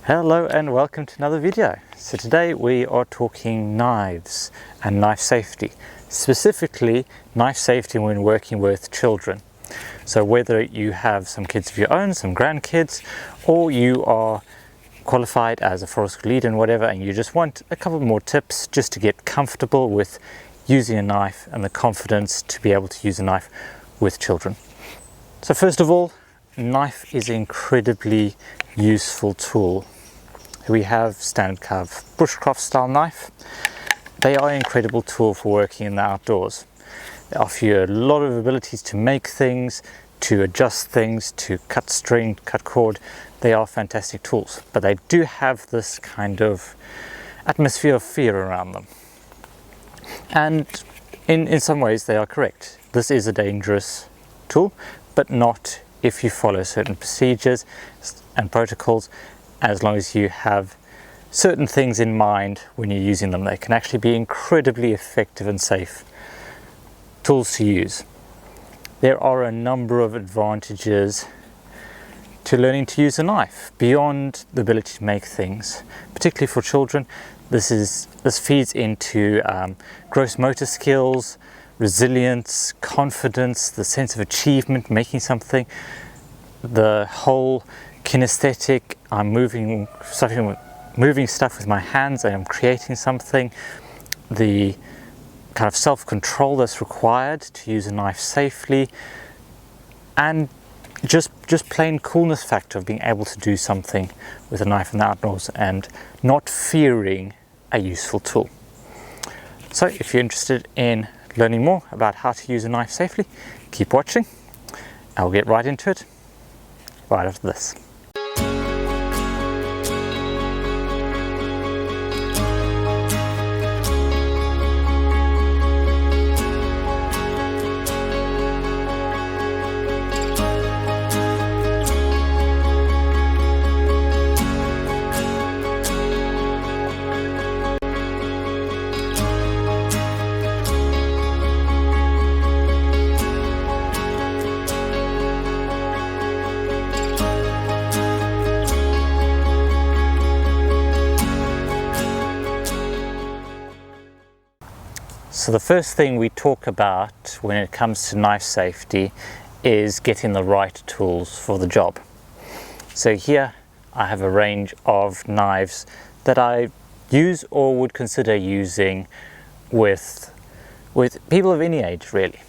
Hello and welcome to another video. So today we are talking knives and knife safety, specifically knife safety when working with children. So whether you have some kids of your own, some grandkids, or you are qualified as a forest leader and whatever, and you just want a couple more tips just to get comfortable with using a knife and the confidence to be able to use a knife with children. So first of all, knife is an incredibly useful tool. We have standard carve bushcraft style knife. They are an incredible tool for working in the outdoors. They offer you a lot of abilities to make things, to adjust things, to cut string, cut cord. They are fantastic tools, but they do have this kind of atmosphere of fear around them. And in some ways they are correct. This is a dangerous tool, but not if you follow certain procedures and protocols. As long as you have certain things in mind when you're using them, they can actually be incredibly effective and safe tools to use. There are a number of advantages to learning to use a knife beyond the ability to make things, particularly for children. This feeds into gross motor skills, resilience, confidence, the sense of achievement, making something, the whole kinesthetic, I'm moving stuff with my hands, I am creating something, the kind of self-control that's required to use a knife safely, and just plain coolness factor of being able to do something with a knife in the outdoors and not fearing a useful tool. So if you're interested in learning more about how to use a knife safely, keep watching. I'll get right into it right after this. So the first thing we talk about when it comes to knife safety is getting the right tools for the job. So here I have a range of knives that I use or would consider using with people of any age really,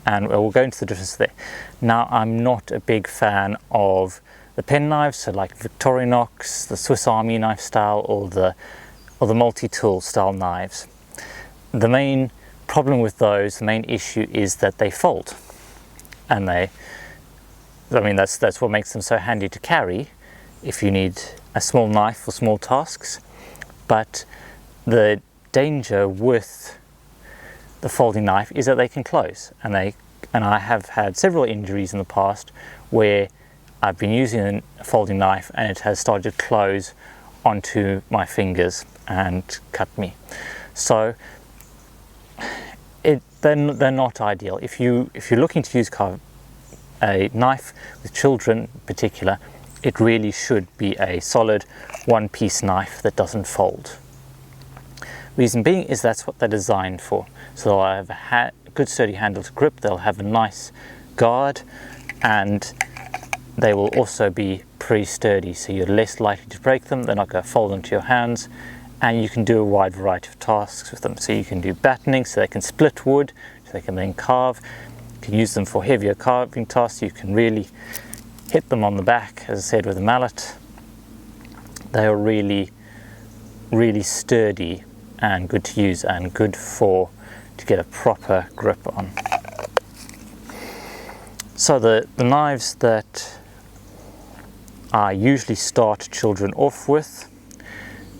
and we'll go into the difference there. Now, I'm not a big fan of the pen knives, so like Victorinox, the Swiss Army knife style, or the multi-tool style knives. The main problem with those, the main issue is that they fold, and that's what makes them so handy to carry if you need a small knife for small tasks. But the danger with the folding knife is that they can close, and I have had several injuries in the past where I've been using a folding knife and it has started to close onto my fingers and cut me. So they're not ideal. If you're looking to use a knife with children in particular, it really should be a solid one-piece knife that doesn't fold. Reason being is that's what they're designed for. So they'll have a good sturdy handle to grip, they'll have a nice guard, and they will also be pretty sturdy, so you're less likely to break them. They're not going to fold into your hands, and you can do a wide variety of tasks with them. So you can do battening, so they can split wood, so they can then carve. You can use them for heavier carving tasks. You can really hit them on the back, as I said, with a mallet. They are really, really sturdy and good to use, and good to get a proper grip on. So the knives that I usually start children off with,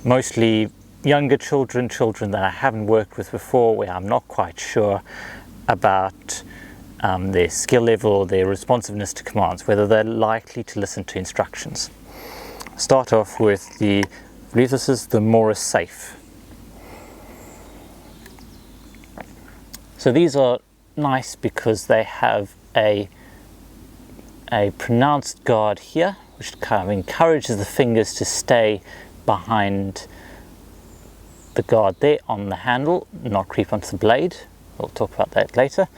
mostly younger children that I haven't worked with before, where I'm not quite sure about their skill level, their responsiveness to commands, whether they're likely to listen to instructions. Start off with I believe this is the Morris Safe. So these are nice because they have a pronounced guard here which kind of encourages the fingers to stay behind the guard there on the handle, not creep onto the blade. We'll talk about that later.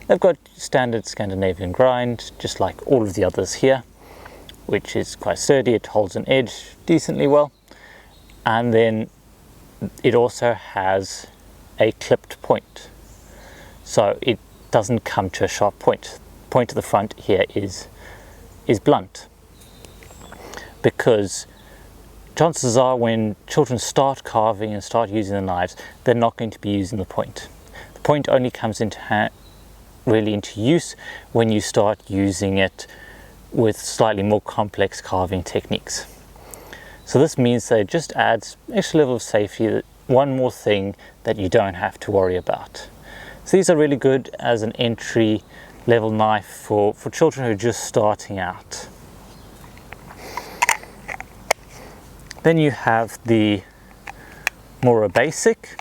They've got standard Scandinavian grind, just like all of the others here, which is quite sturdy. It holds an edge decently well. And then it also has a clipped point, so it doesn't come to a sharp point. The point at the front here is blunt, because chances are when children start carving and start using the knives, they're not going to be using the point. The point only comes really into use when you start using it with slightly more complex carving techniques. So this means that it just adds an extra level of safety, one more thing that you don't have to worry about. So these are really good as an entry level knife for children who are just starting out. Then you have the Mora Basic.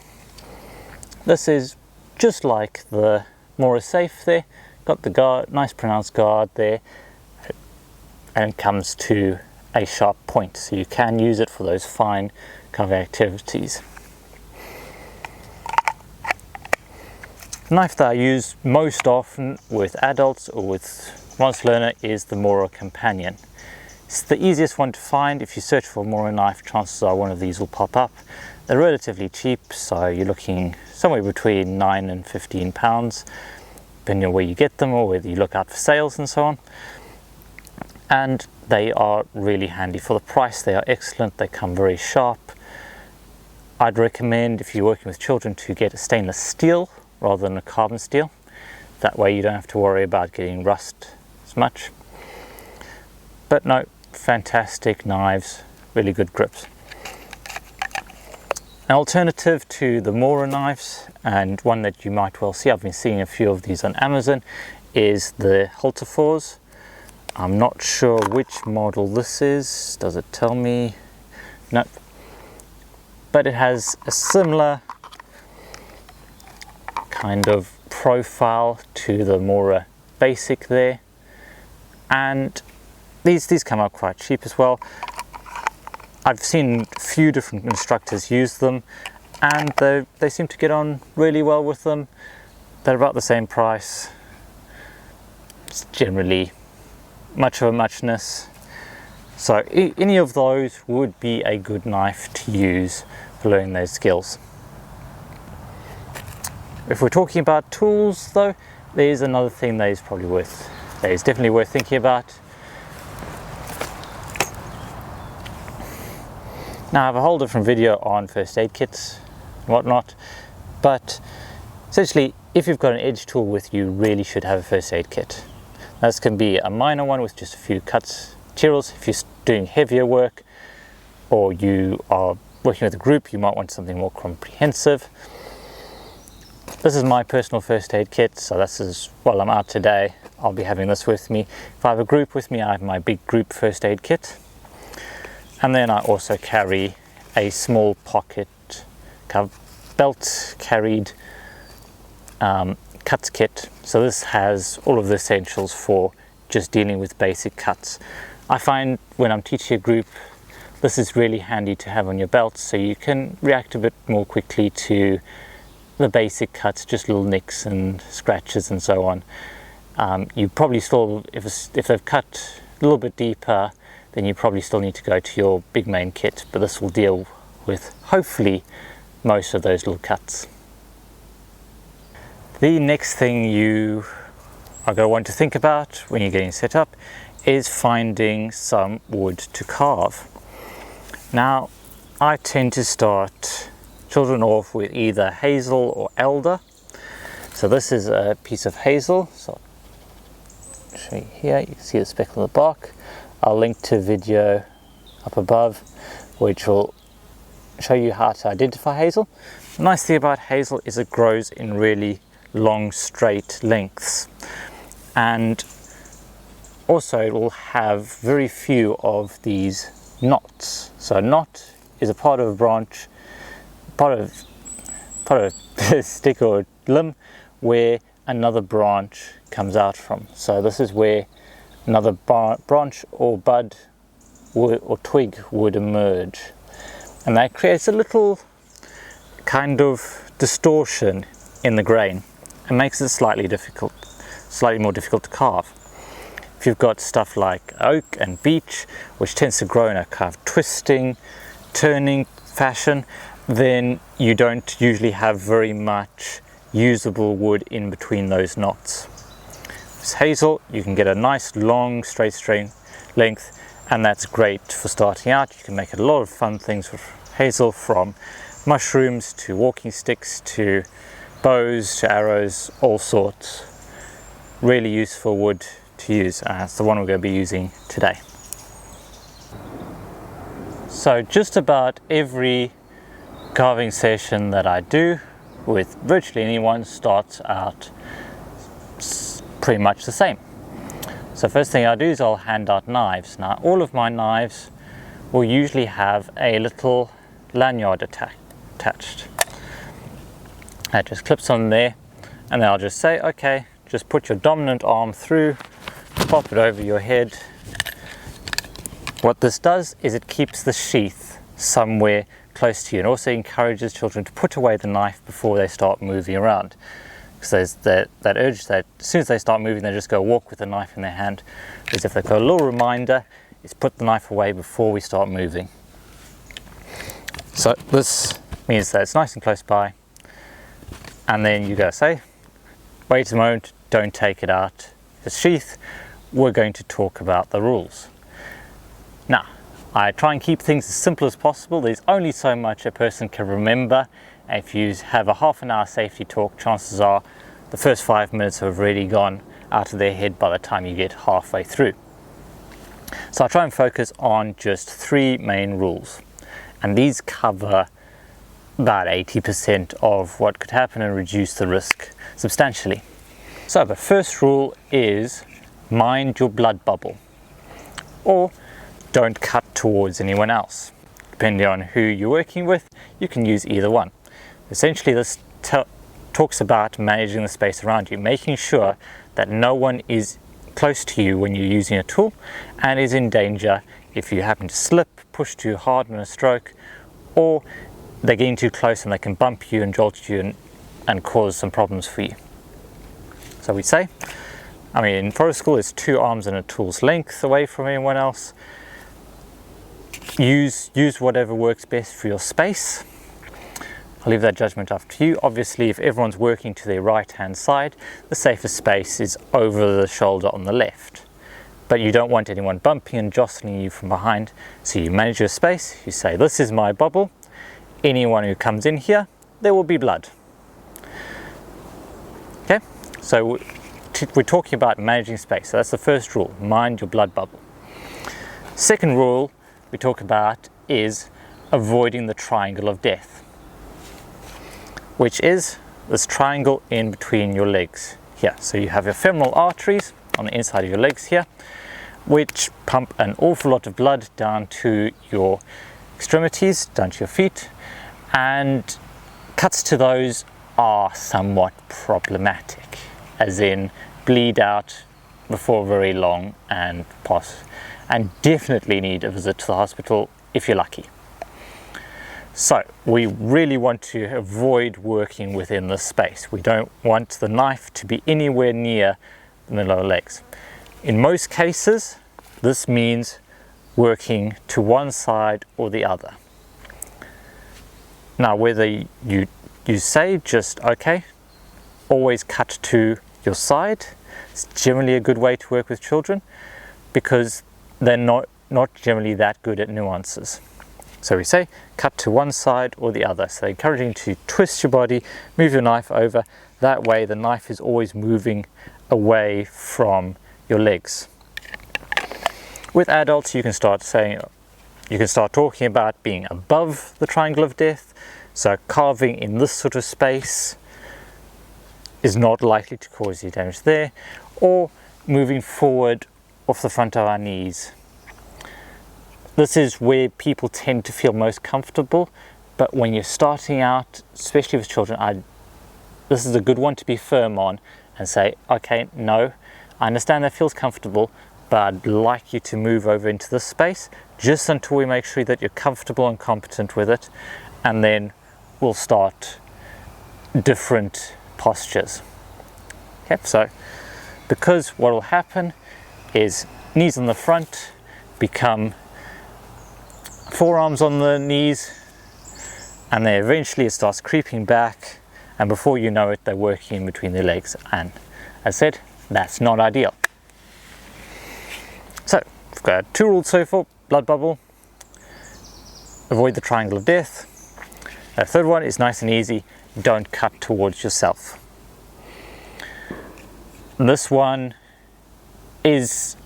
This is just like the Mora Safe there. Got the guard, nice pronounced guard there, and comes to a sharp point, so you can use it for those fine carving activities. The knife that I use most often with adults or with advanced learner is the Mora Companion. It's the easiest one to find. If you search for a Mora knife, chances are one of these will pop up. They're relatively cheap, so you're looking somewhere between £9 and £15, depending on where you get them or whether you look out for sales and so on. And they are really handy for the price. They are excellent. They come very sharp. I'd recommend, if you're working with children, to get a stainless steel rather than a carbon steel. That way you don't have to worry about getting rust as much. But no, fantastic knives, really good grips. An alternative to the Mora knives, and one that you might well see, I've been seeing a few of these on Amazon, is the Halterfors. I'm not sure which model this is. Does it tell me? No. But it has a similar kind of profile to the Mora Basic there. And these come out quite cheap as well. I've seen a few different instructors use them, and they seem to get on really well with them. They're about the same price. It's generally much of a muchness. So any of those would be a good knife to use for learning those skills. If we're talking about tools though, there's another thing that is definitely worth thinking about. Now I have a whole different video on first aid kits and whatnot, but essentially if you've got an edge tool with you, really should have a first aid kit. This can be a minor one with just a few cuts, materials. If you're doing heavier work or you are working with a group, you might want something more comprehensive. This is my personal first aid kit, so this is, while I'm out today, I'll be having this with me. If I have a group with me, I have my big group first aid kit. And then I also carry a small pocket belt carried cuts kit. So this has all of the essentials for just dealing with basic cuts. I find when I'm teaching a group, this is really handy to have on your belt, so you can react a bit more quickly to the basic cuts, just little nicks and scratches and so on. You probably still, if they've cut a little bit deeper, then you probably still need to go to your big main kit, but this will deal with hopefully most of those little cuts. The next thing you are going to want to think about when you're getting set up is finding some wood to carve. Now, I tend to start children off with either hazel or elder. So this is a piece of hazel. So I'll show you here, you can see the speck on the bark. I'll link to a video up above which will show you how to identify hazel. The nice thing about hazel is it grows in really long straight lengths, and also it will have very few of these knots. So a knot is a part of a branch, part of a stick or limb where another branch comes out from. So this is where another branch or bud or twig would emerge, and that creates a little kind of distortion in the grain and makes it slightly more difficult to carve. If you've got stuff like oak and beech, which tends to grow in a kind of twisting, turning fashion, then you don't usually have very much usable wood in between those knots. With hazel, you can get a nice long straight length, and that's great for starting out. You can make a lot of fun things with hazel, from mushrooms to walking sticks to bows to arrows, all sorts. Really useful wood to use, and that's the one we're going to be using today. So just about every carving session that I do with virtually anyone starts out pretty much the same. So first thing I do is I'll hand out knives. Now all of my knives will usually have a little lanyard attached. That just clips on there, and then I'll just say, okay, just put your dominant arm through, pop it over your head. What this does is it keeps the sheath somewhere close to you, and also encourages children to put away the knife before they start moving around. Because there's that urge that as soon as they start moving, they just go walk with the knife in their hand. Whereas if they've got a little reminder, is put the knife away before we start moving. So this means that it's nice and close by, and then you go say, wait a moment, don't take it out the sheath, we're going to talk about the rules. Now, I try and keep things as simple as possible. There's only so much a person can remember. If you have a half an hour safety talk, chances are the first 5 minutes have already gone out of their head by the time you get halfway through. So I try and focus on just 3 main rules, and these cover about 80% of what could happen and reduce the risk substantially. So the first rule is mind your blood bubble, or don't cut towards anyone else. Depending on who you're working with, you can use either one. Essentially, this talks about managing the space around you, making sure that no one is close to you when you're using a tool and is in danger if you happen to slip, push too hard in a stroke, or they're getting too close and they can bump you and jolt you and cause some problems for you. So we say, in forest school, it's 2 arms and a tool's length away from anyone else. Use whatever works best for your space. I'll leave that judgment up to you. Obviously, if everyone's working to their right hand side, the safest space is over the shoulder on the left. But you don't want anyone bumping and jostling you from behind, so you manage your space. You say, this is my bubble. Anyone who comes in here, there will be blood. Okay, so we're talking about managing space. So that's the first rule, mind your blood bubble. Second rule we talk about is avoiding the triangle of death, which is this triangle in between your legs here. So you have your femoral arteries on the inside of your legs here, which pump an awful lot of blood down to your extremities, down to your feet, and cuts to those are somewhat problematic, as in bleed out before very long and definitely need a visit to the hospital if you're lucky. So we really want to avoid working within this space. We don't want the knife to be anywhere near the lower legs. In most cases, this means working to one side or the other. Now, whether you say just, okay, always cut to your side, it's generally a good way to work with children, because they're not generally that good at nuances. So we say cut to one side or the other. So encouraging to twist your body, move your knife over. That way the knife is always moving away from your legs. With adults, you can start talking about being above the triangle of death. So carving in this sort of space is not likely to cause you damage there, or moving forward off the front of our knees. This is where people tend to feel most comfortable, but when you're starting out, especially with children, this is a good one to be firm on and say, okay, no, I understand that feels comfortable, but I'd like you to move over into this space just until we make sure that you're comfortable and competent with it, and then we'll start different postures. Okay, so because what will happen is knees on the front become forearms on the knees, and then eventually it starts creeping back, and before you know it, they're working in between their legs, and as I said, that's not ideal. So we've got 2 rules so far: blood bubble, avoid the triangle of death. The third one is nice and easy: don't cut towards yourself. This one is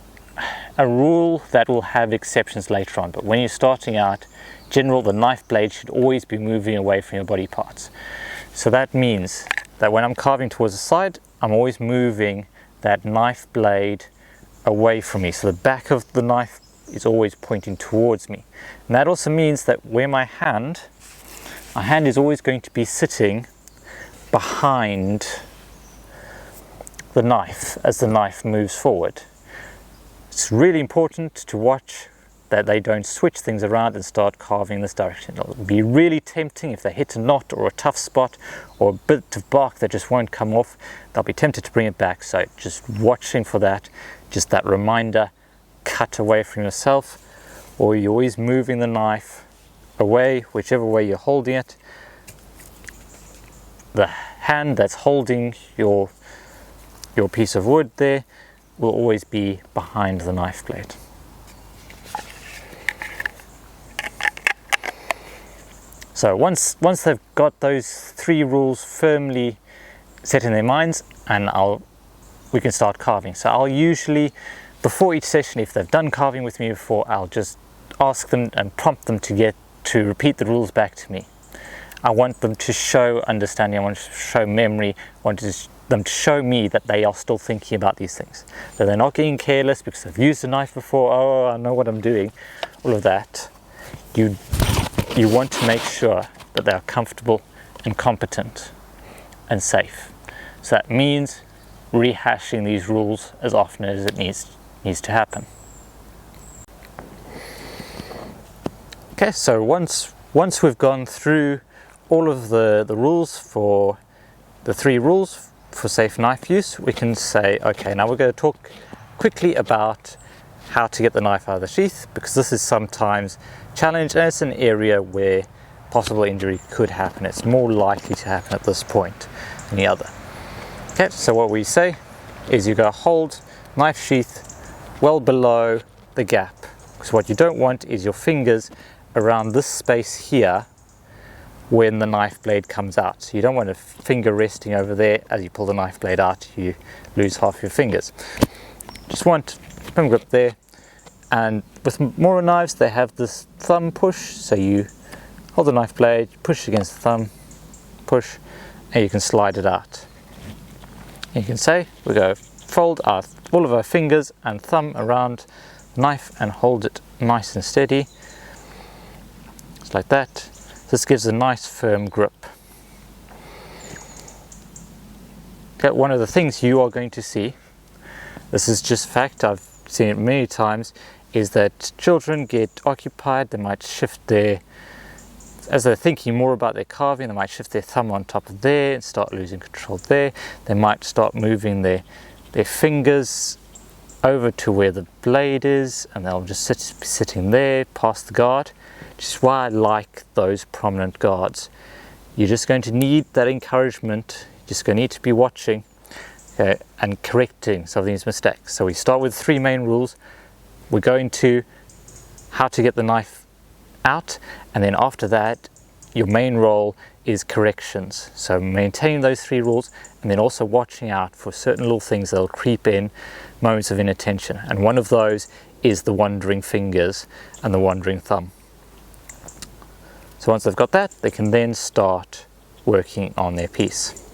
a rule that will have exceptions later on, but when you're starting out, in general, the knife blade should always be moving away from your body parts. So that means that when I'm carving towards the side, I'm always moving that knife blade away from me, so the back of the knife is always pointing towards me. And that also means that where my hand is always going to be sitting behind the knife as the knife moves forward. It's really important to watch that they don't switch things around and start carving in this direction. It'll be really tempting if they hit a knot or a tough spot or a bit of bark that just won't come off. They'll be tempted to bring it back, so just watching for that, just that reminder: cut away from yourself, or you're always moving the knife away, whichever way you're holding it. The hand that's holding your piece of wood there will always be behind the knife blade. So once they've got those 3 rules firmly set in their minds, and we can start carving. So I'll usually, before each session, if they've done carving with me before, I'll just ask them and prompt them to repeat the rules back to me. I want them to show understanding, I want to show memory, I want them to show me that they are still thinking about these things. That they're not getting careless because they've used a knife before, oh, I know what I'm doing, all of that. You want to make sure that they are comfortable and competent and safe. So that means rehashing these rules as often as it needs to happen. Okay, so once we've gone through all of the rules for the 3 rules for safe knife use, we can say, okay, now we're going to talk quickly about how to get the knife out of the sheath, because this is sometimes challenged and it's an area where possible injury could happen. It's more likely to happen at this point than the other. Okay, so what we say is you go hold knife sheath well below the gap, because what you don't want is your fingers around this space here when the knife blade comes out. So you don't want a finger resting over there. As you pull the knife blade out, you lose half your fingers. Just want thumb grip there. And with more knives, they have this thumb push, so you hold the knife blade, push against the thumb, push, and you can slide it out. You can say, we go fold all of our fingers and thumb around the knife and hold it nice and steady, just like that. This gives a nice firm grip. Okay, one of the things you are going to see, this is just fact, I've seen it many times, is that children get occupied. They might shift as they're thinking more about their carving, they might shift their thumb on top of there and start losing control there. They might start moving their fingers over to where the blade is, and they'll just be sitting there past the guard, which is why I like those prominent guards. You're just going to need that encouragement. You're just going to need to be watching and correcting some of these mistakes. So we start with 3 main rules. We go into how to get the knife out, and then after that your main role is corrections. So maintaining those 3 rules, and then also watching out for certain little things that'll creep in, moments of inattention, and one of those is the wandering fingers and the wandering thumb. So once they've got that, they can then start working on their piece.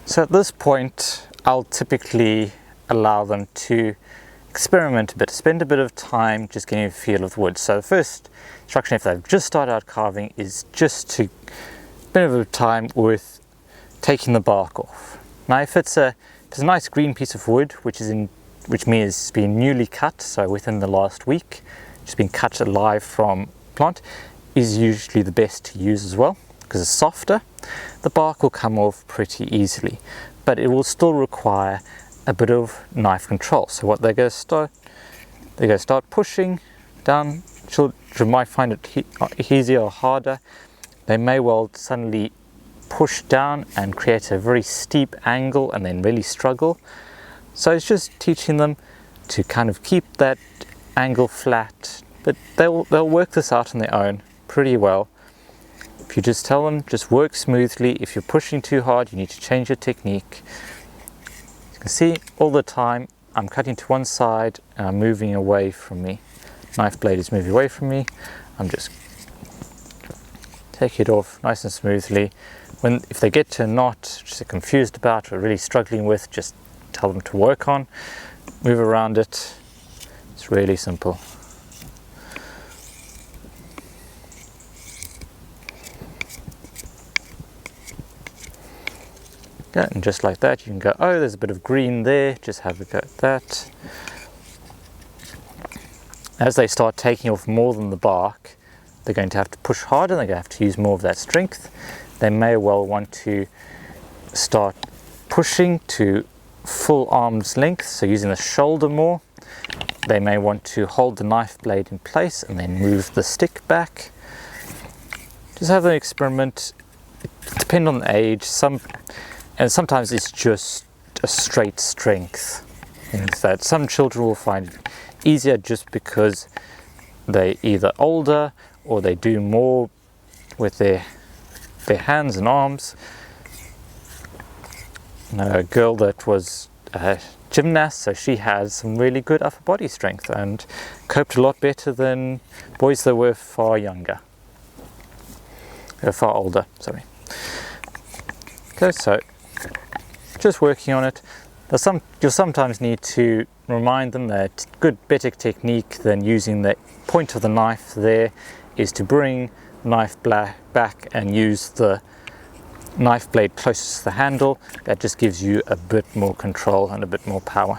So at this point, I'll typically allow them to experiment a bit, spend a bit of time just getting a feel of wood. So the first instruction, if they've just started out carving, is just to spend a bit of time with taking the bark off. Now if it's a It's a nice green piece of wood which means it's been newly cut, so within the last week, just been cut alive from plant, is usually the best to use as well because it's softer. The bark will come off pretty easily, but it will still require a bit of knife control. So what they're going to start pushing down. Children might find it easier or harder. They may well suddenly push down and create a very steep angle and then really struggle. So it's just teaching them to kind of keep that angle flat, but they'll work this out on their own pretty well. If you just tell them, just work smoothly. If you're pushing too hard, you need to change your technique. You can see all the time I'm cutting to one side and I'm moving away from me. Knife blade is moving away from me. I'm just take it off nice and smoothly. If they get to a knot, which they're confused about or really struggling with, just tell them to work on, move around it. It's really simple. Yeah, and just like that, you can go, oh, there's a bit of green there, just have a go at that. As they start taking off more than the bark, they're going to have to push harder, they're going to have to use more of that strength. They may well want to start pushing to full arm's length, so using the shoulder more. They may want to hold the knife blade in place and then move the stick back. Just have an experiment. It depends on the age. And sometimes it's just a straight strength. That some children will find it easier just because they're either older or they do more with their hands and arms. A girl that was a gymnast, so she had some really good upper body strength and coped a lot better than boys that were far younger. Far older, sorry. Okay, so just working on it. You'll sometimes need to remind them that better technique than using the point of the knife there is to bring the knife back and use the knife blade closest to the handle. That just gives you a bit more control and a bit more power.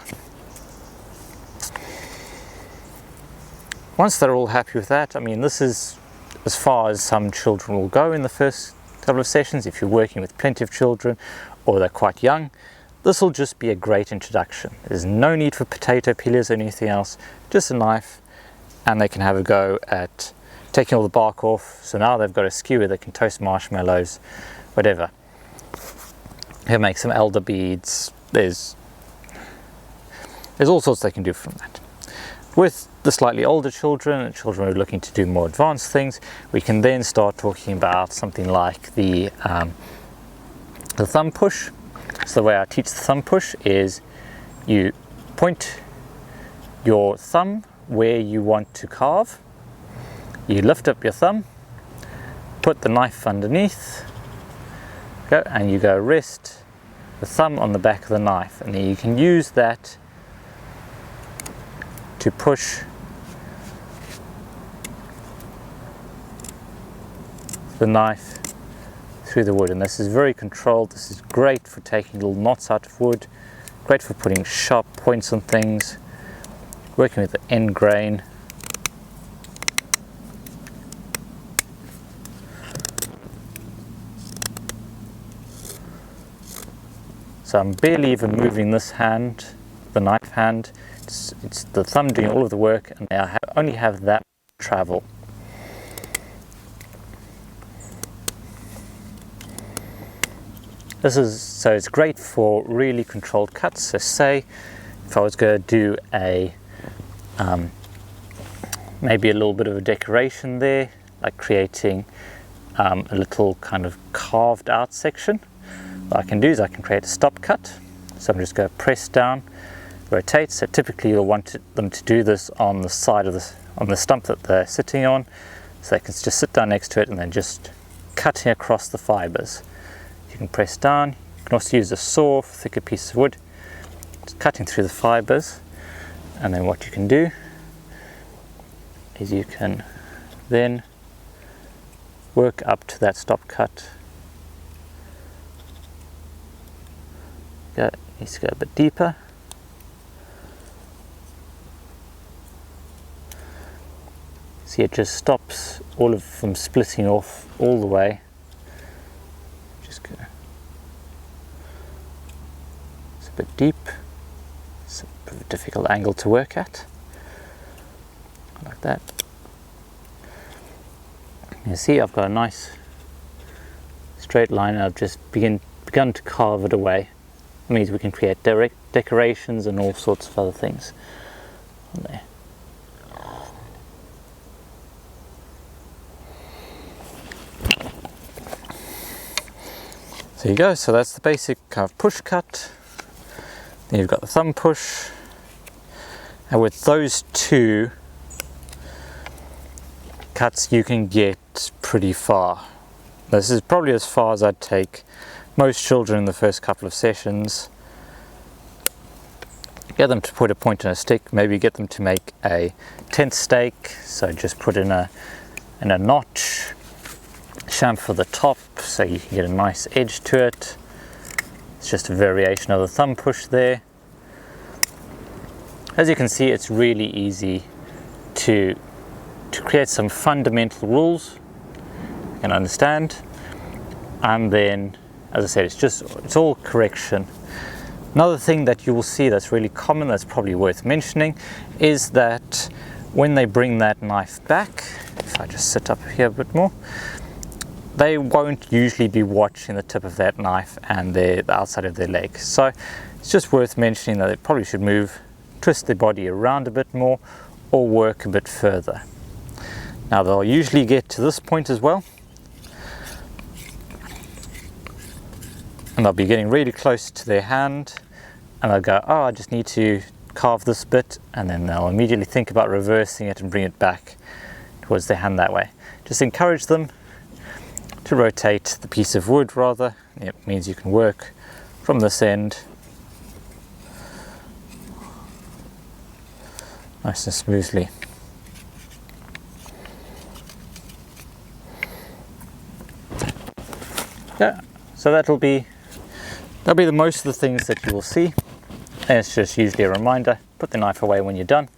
Once they're all happy with that, I mean, this is as far as some children will go in the first couple of sessions. If you're working with plenty of children or they're quite young, this will just be a great introduction. There's no need for potato peelers or anything else, just a knife, and they can have a go at taking all the bark off. So now they've got a skewer, they can toast marshmallows, whatever. He'll make some elder beads. There's all sorts they can do from that. With the slightly older children and children who are looking to do more advanced things, we can then start talking about something like the thumb push. So the way I teach the thumb push is you point your thumb where you want to carve, you lift up your thumb, put the knife underneath, and you go rest the thumb on the back of the knife, and then you can use that to push the knife through the wood. And this is very controlled. This is great for taking little knots out of wood, great for putting sharp points on things, working with the end grain. So I'm barely even moving this hand, the knife hand. It's the thumb doing all of the work, and I only have that travel. So it's great for really controlled cuts. So say if I was going to do maybe a little bit of a decoration there, like creating a little kind of carved out section. What I can do is I can create a stop cut. So I'm just going to press down, rotate. So typically you'll want them to do this on the side of on the stump that they're sitting on. So they can just sit down next to it and then just cutting across the fibers. You can press down. You can also use a saw for thicker pieces of wood, just cutting through the fibers. And then what you can do is you can then work up to that stop cut. You needs to go a bit deeper. See, it just stops all of them splitting off all the way. Just go. It's a bit deep. It's a bit of a difficult angle to work at. Like that. You see, I've got a nice straight line, and I've just begun to carve it away. It means we can create direct decorations and all sorts of other things on there. There you go, so that's the basic kind of push cut. Then you've got the thumb push, and with those two cuts you can get pretty far. This is probably as far as I'd take most children in the first couple of sessions. Get them to put a point on a stick, maybe get them to make a tent stake, so just put in a notch, chamfer the top so you can get a nice edge to it. It's just a variation of the thumb push there. As you can see, it's really easy to create some fundamental rules you can understand, and then, as I said, it's all correction. Another thing that you will see that's really common, that's probably worth mentioning, is that when they bring that knife back, if I just sit up here a bit more, they won't usually be watching the tip of that knife and the outside of their leg. So it's just worth mentioning that they probably should move, twist their body around a bit more, or work a bit further. Now they'll usually get to this point as well, and they'll be getting really close to their hand, and they'll go, oh, I just need to carve this bit, and then they'll immediately think about reversing it and bring it back towards their hand that way. Just encourage them to rotate the piece of wood rather. It means you can work from this end nice and smoothly. Yeah, so that'll be the most of the things that you will see. And it's just usually a reminder, put the knife away when you're done.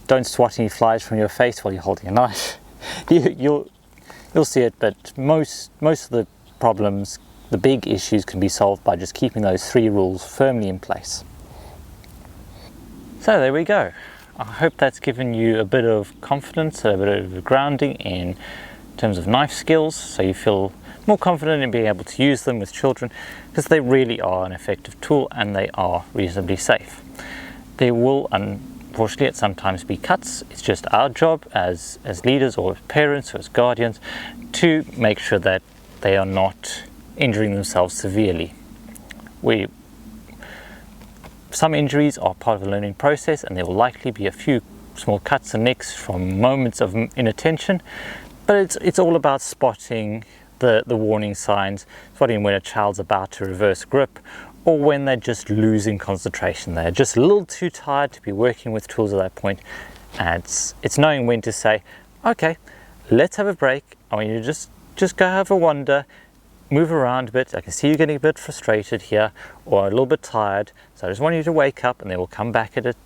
Don't swat any flies from your face while you're holding a knife. You'll see it, but most of the problems, the big issues, can be solved by just keeping those 3 rules firmly in place. So there we go. I hope that's given you a bit of confidence, a bit of grounding in terms of knife skills, so you feel more confident in being able to use them with children, because they really are an effective tool and they are reasonably safe. There will unfortunately sometimes be cuts. It's just our job as leaders or as parents or as guardians to make sure that they are not injuring themselves severely. Some injuries are part of the learning process, and there will likely be a few small cuts and nicks from moments of inattention, but it's all about spotting the warning signs, spotting when a child's about to reverse grip, or when they're just losing concentration. They're just a little too tired to be working with tools at that point, and it's knowing when to say, okay, let's have a break. I want you to just go have a wander, move around a bit. I can see you getting a bit frustrated here, or a little bit tired, so I just want you to wake up, and then we'll come back at it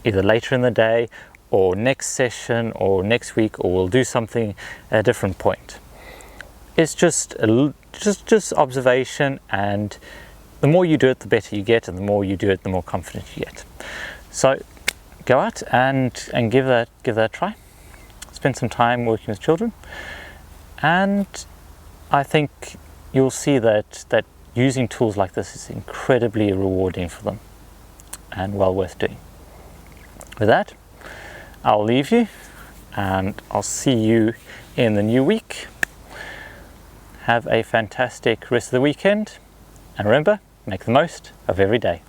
either later in the day or next session or next week, or we'll do something at a different point. It's just observation, and the more you do it, the better you get, and the more you do it, the more confident you get. So go out and give that a try. Spend some time working with children, and I think you'll see that using tools like this is incredibly rewarding for them and well worth doing. With that, I'll leave you, and I'll see you in the new week. Have a fantastic rest of the weekend, and remember, make the most of every day.